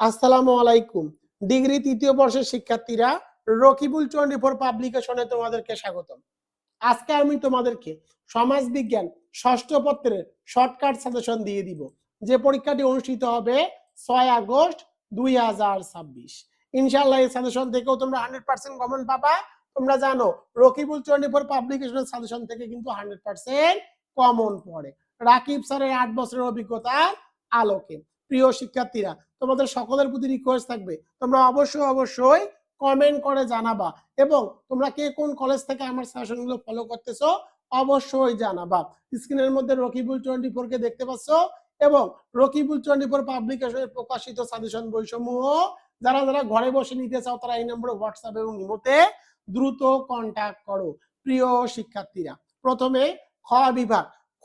আসসালামু আলাইকুম। ডিগ্রি তৃতীয় বর্ষের শিক্ষার্থীরা, রকিবুল 24 পাবলিকেশনে তোমাদেরকে স্বাগতম। আজকে আমি তোমাদেরকে সমাজ বিজ্ঞান ষষ্ঠ পত্রের শর্টকাট সাজেশন দিয়ে দিব, যে পরীক্ষাটি অনুষ্ঠিত হবে 6 আগস্ট 2026। ইনশাআল্লাহ এই সাজেশন থেকেও তোমরা 100% কমন পাবা। তোমরা জানো রকিবুল 24 পাবলিকেশনের সাজেশন থেকে কিন্তু 100% কমন পড়ে রাকিব স্যারের 8 বছরের অভিজ্ঞতার আলোকে। প্রিয় শিক্ষার্থীরা, তোমাদের সকলের প্রতি রিকোয়েস্ট থাকবে, তোমরা অবশ্যই কমেন্ট করে জানাবা, এবং তোমরা কে কোন কলেজ থেকে আমার সাজেশনগুলো ফলো করতেছো অবশ্যই জানাবা। স্ক্রিনের মধ্যে রকিবুল 24 কে দেখতে পাচ্ছ, এবং রকিবুল 24 পাবলিকেশনের প্রকাশিত সাজেশন বইসমূহ যারা যারা ঘরে বসে নিতে চাও তারা এই নম্বরে হোয়াটসঅ্যাপ এবং ইমোতে দ্রুত কন্টাক্ট করো। প্রিয় শিক্ষার্থীরা, প্রথমে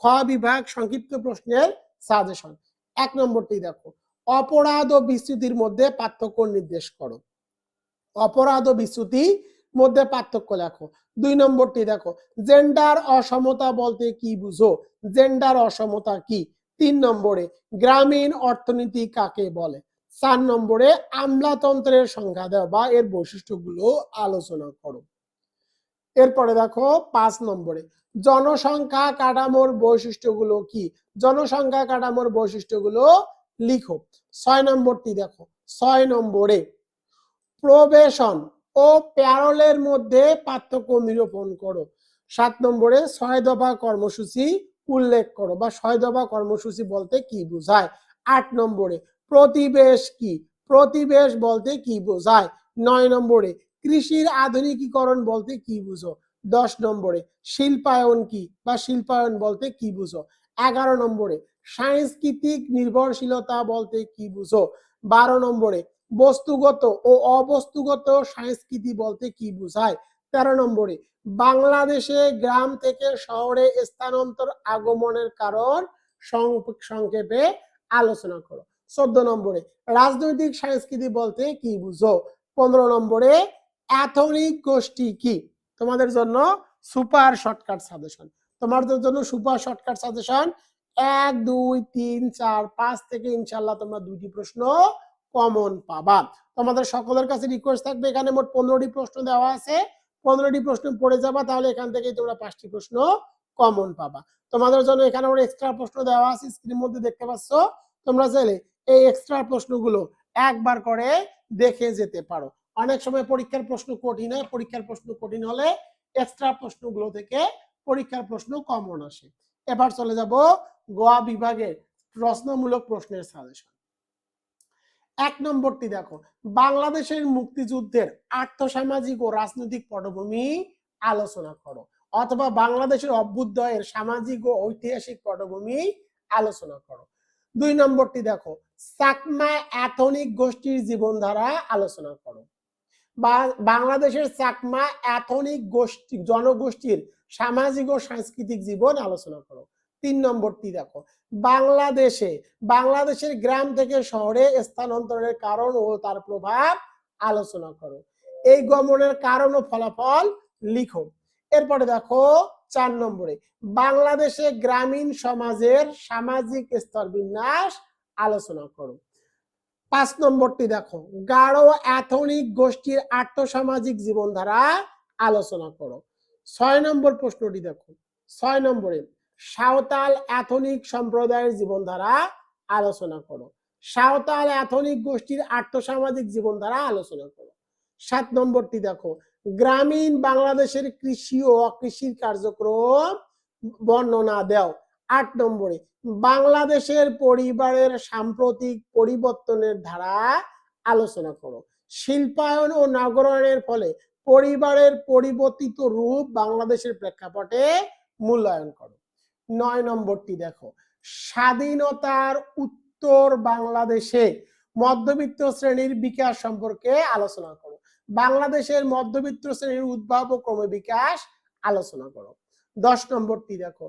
খ বিভাগ সংক্ষিপ্ত প্রশ্নের সাজেশন। 1 নম্বরটি দেখো, অপরাধ ও বিচ্যুতির মধ্যে পার্থক্য নির্দেশ করো। অপরাধ ও বিচ্যুতি মধ্যে পার্থক্য লেখো। 2 নম্বরটি দেখো, জেন্ডার অসমতা বলতে কি বুঝো? জেন্ডার অসমতা কি? 3 নম্বরে গ্রামীণ অর্থনীতি কাকে বলে? 4 নম্বরে আমলাতন্ত্রের সংজ্ঞা দাও বা এর বৈশিষ্ট্যগুলো আলোচনা করো। এরপরে দেখো 5 নম্বরে জনসংখ্যা কাঠামোর বৈশিষ্ট্যগুলো কি? জনসংখ্যা কাঠামোর বৈশিষ্ট্যগুলো লিখো। 6 নম্বরটি দেখো, 6 নম্বরে প্রবেশন ও প্যারোলের মধ্যে পার্থক্য নিরূপণ করো। 7 নম্বরে 6 দফা কর্মসূচি উল্লেখ করো বা 6 দফা কর্মসূচি বলতে কি বোঝায়। 8 নম্বরে প্রতিবেশ কি? প্রতিবেশ বলতে কি বোঝায়। 9 নম্বরে কৃষির আধুনিকীকরণ বলতে কি বুঝো? 10 নম্বরে শিল্পায়ন কি বা শিল্পায়ন বলতে কি বুঝো? 11 নম্বরে সাংস্কৃতিক নির্ভরশীলতা বলতে কি বুঝো? 12 নম্বরে বস্তুগত ও অবস্তুগত সংস্কৃতি বলতে কি বোঝায়। 13 নম্বরে বাংলাদেশে গ্রাম থেকে শহরে স্থানান্তর আগমনের কারণ সংক্ষেপে আলোচনা করো। 14 নম্বরে রাজনৈতিক সংস্কৃতি বলতে কি বুঝো। 15 নম্বরে এথনিক গোষ্ঠী কি? তোমাদের জন্য সুপার শর্টকাট সাজেশন। তোমাদের জন্য সুপার শর্টকাট সাজেশন 1 2 3 4 5 থেকে ইনশাআল্লাহ তোমরা 2টি প্রশ্ন কমন পাবা। তোমাদের সকলের কাছে রিকোয়েস্ট থাকবে, এখানে মোট 15টি প্রশ্ন দেওয়া আছে, 15টি প্রশ্ন পড়ে যাবা, তাহলে এখান থেকেই তোমরা 5টি প্রশ্ন কমন পাবা। তোমাদের জন্য এখানে ওর এক্সট্রা প্রশ্ন দেওয়া আছে, স্ক্রিনের মধ্যে দেখতে পাচ্ছ। তোমরা চাইলে এই এক্সট্রা প্রশ্নগুলো একবার করে দেখে যেতে পারো। অনেক সময় পরীক্ষার প্রশ্ন কঠিন হয়, পরীক্ষার প্রশ্ন কঠিন হলে এক্সট্রা প্রশ্নগুলো থেকে পরীক্ষার প্রশ্ন কমন আসে। এবার চলে যাব গ বিভাগের প্রশ্নমূলক প্রশ্নের সাজেশন। 1 নম্বরটি দেখো, বাংলাদেশের মুক্তিযুদ্ধের আর্থসামাজিক ও রাজনৈতিক পটভূমি আলোচনা করো, অথবা বাংলাদেশের অভ্যুদয়ের সামাজিক ও ঐতিহাসিক পটভূমি আলোচনা করো। 2 নম্বরটি দেখো, চাকমা এথনিক গোষ্ঠীর জীবনধারা আলোচনা করো, বা বাংলাদেশের চাকমা এথনিক গোষ্ঠী জনগোষ্ঠীর সামাজিক ও সাংস্কৃতিক জীবন আলোচনা করো। 3 নম্বরটি দেখো, বাংলাদেশের গ্রাম থেকে শহরে স্থানান্তরের কারণ ও তার প্রভাব আলোচনা করো। এই গমনের কারণ ও ফলাফল লিখো। এরপরে দেখো 4 নম্বরে বাংলাদেশে গ্রামীণ সমাজের সামাজিক স্তর বিন্যাস আলোচনা করো। 5 নম্বরটি দেখো, গারো এথনিক গোষ্ঠীর আর্থসামাজিক জীবনধারা আলোচনা করো। 6 নম্বর প্রশ্নটি দেখো, 6 নম্বরে সাঁওতাল এথনিক সম্প্রদায়ের জীবনধারা আলোচনা করো। সাঁওতাল এথনিক গোষ্ঠীর আর্থসামাজিক জীবনধারা আলোচনা করো। 7 নম্বরটি দেখো, গ্রামীণ বাংলাদেশের কৃষি ও অকৃষির কার্যক্রম বর্ণনা দাও। 8 নম্বরে বাংলাদেশের পরিবারের সাম্প্রতিক পরিবর্তনের ধারা আলোচনা করো। শিল্পায়ন ও নগরায়নের ফলে পরিবারের পরিবর্তিত রূপ বাংলাদেশের প্রেক্ষাপটে মূল্যায়ন করো। 9 নম্বরটি দেখো, স্বাধীনতার উত্তর বাংলাদেশে মধ্যবিত্ত শ্রেণীর বিকাশ সম্পর্কে আলোচনা করো। বাংলাদেশের মধ্যবিত্ত শ্রেণীর উদ্ভব ও ক্রমবিকাশ আলোচনা করো। 10 নম্বরটি দেখো,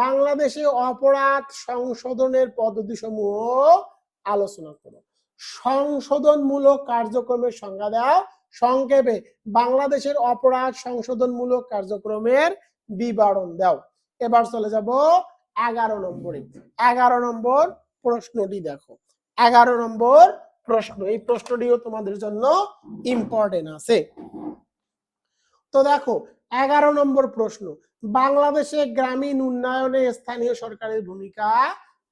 বাংলাদেশে অপরাধ সংশোধনের পদ্ধতি সমূহ আলোচনা করো। সংশোধনমূলক কার্যক্রমের সংজ্ঞা দাও। সংক্ষেপে বাংলাদেশের অপরাধ সংশোধনমূলক কার্যক্রমের বিবরণ দাও। এবার চলে যাব 11 নম্বরে। 11 নম্বর প্রশ্নটি দেখো, 11 নম্বর প্রশ্ন, এই প্রশ্নটিও তোমাদের জন্য ইম্পর্টেন্ট আছে। তো দেখো 11 নম্বর প্রশ্ন, বাংলাদেশে গ্রামীণ উন্নয়নে স্থানীয় সরকারের ভূমিকা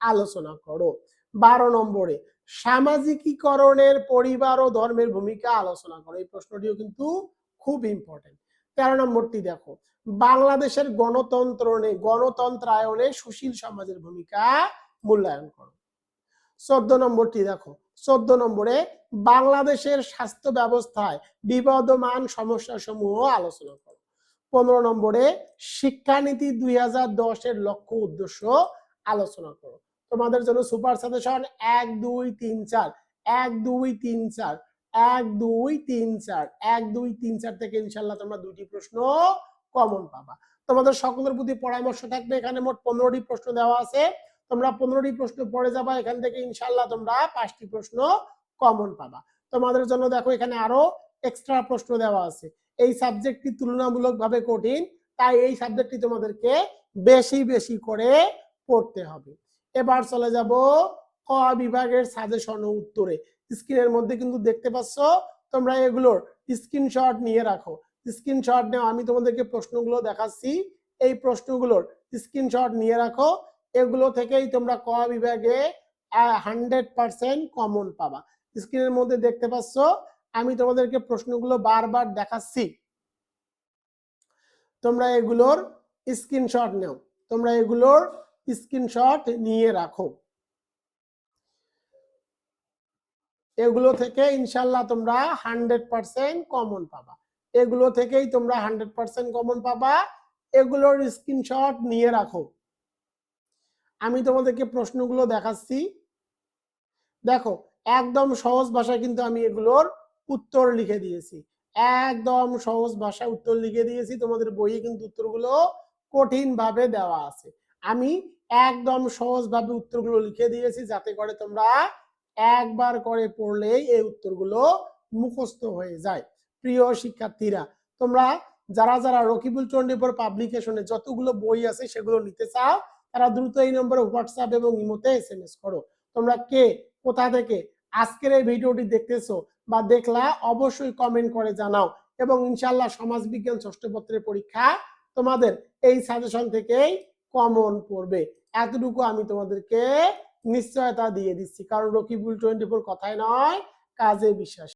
আলোচনা করো। 12 নম্বরে সামাজিকীকরণের পরিবার ও ধর্মের ভূমিকা আলোচনা করো। এই প্রশ্নটিও কিন্তু খুব ইম্পর্টেন্ট। 13 নম্বরটি দেখো, বাংলাদেশের গণতন্ত্রায়নে সুশীল সমাজের ভূমিকা মূল্যায়ন করো। 14 নম্বরটি দেখো, 14 নম্বরে বাংলাদেশের স্বাস্থ্য ব্যবস্থায় বিবদমান সমস্যা সমূহ আলোচনা করো। 15 নম্বরে শিক্ষানীতি 2010 এর লক্ষ্য উদ্দেশ্য আলোচনা করো। তোমাদের জন্য সুপার সাজেশন 1 2 3 4 1 2 3 4 1 2 3 4 1 2 3 4 থেকে ইনশাআল্লাহ তোমরা দুইটি প্রশ্ন কমন পাবা। তোমাদের সকলের প্রতি পরামর্শ থাকবে, এখানে মোট 15টি প্রশ্ন দেওয়া আছে, তোমরা 15টি প্রশ্ন পড়ে যাবা, এখান থেকে ইনশাআল্লাহ তোমরা 5টি প্রশ্ন কমন পাবা। তোমাদের জন্য দেখো এখানে আরো এক্সট্রা প্রশ্ন দেওয়া আছে। এই সাবজেক্টটি তুলনামূলকভাবে কঠিন, তাই এই সাবজেক্টটি তোমাদেরকে বেশি বেশি করে পড়তে হবে। এবার চলে যাব ক বিভাগের সাজেশন ও উত্তরে। স্ক্রিনের মধ্যে কিন্তু দেখতে পাচ্ছ, তোমরা এগুলোর স্ক্রিনশট নিয়ে রাখো। স্ক্রিনশট নাও, আমি তোমাদেরকে প্রশ্নগুলো দেখাচ্ছি, এই প্রশ্নগুলোর স্ক্রিনশট নিয়ে রাখো। এগুলো থেকেই তোমরা ক বিভাগে 100% কমন পাবা। স্ক্রিনের মধ্যে দেখতে পাচ্ছ, আমি তোমাদেরকে প্রশ্নগুলো বারবার দেখাচ্ছি, তোমরা এগুলোর স্ক্রিনশট নাও, তোমরা এগুলোর স্ক্রিনশট নিয়ে রাখো। এগুলো থেকে ইনশাআল্লাহ তোমরা 100% কমন পাবা, এগুলো থেকেই তোমরা 100% কমন পাবা। এগুলোর স্ক্রিনশট নিয়ে রাখো। আমি তোমাদেরকে প্রশ্নগুলো দেখাচ্ছি, দেখো একদম সহজ ভাষায় কিন্তু আমি এগুলোর উত্তর লিখে দিয়েছি, একদম সহজ ভাষায় উত্তর লিখে দিয়েছি। তোমাদের বইয়ে কিন্তু উত্তরগুলো কঠিন ভাবে দেওয়া আছে, আমি একদম সহজ ভাবে উত্তরগুলো লিখে দিয়েছি, যাতে করে তোমরা একবার করে পড়লেই এই উত্তরগুলো মুখস্থ হয়ে যায়। প্রিয় শিক্ষার্থীরা, তোমরা যারা যারা রকিবুল 24 পাবলিকেশনে যতগুলো বই আছে সেগুলো নিতে চাও, তারা দ্রুত এই নম্বরে হোয়াটসঅ্যাপ এবং ইমোতে SMS করো। তোমরা কে কোথা থেকে আজকের এই ভিডিওটি দেখতেছো বা দেখলা অবশ্যই কমেন্ট করে জানাও, এবং ইনশাআল্লাহ সমাজবিজ্ঞান ষষ্ঠ পত্রের পরীক্ষা তোমাদের এই সাজেশন থেকেই কমন পড়বে, এতটুকু আমি তোমাদেরকে নিশ্চয়তা দিয়ে দিচ্ছি, কারণ রকিবুল 24 কথায় নয় কাজে বিশ্বাস।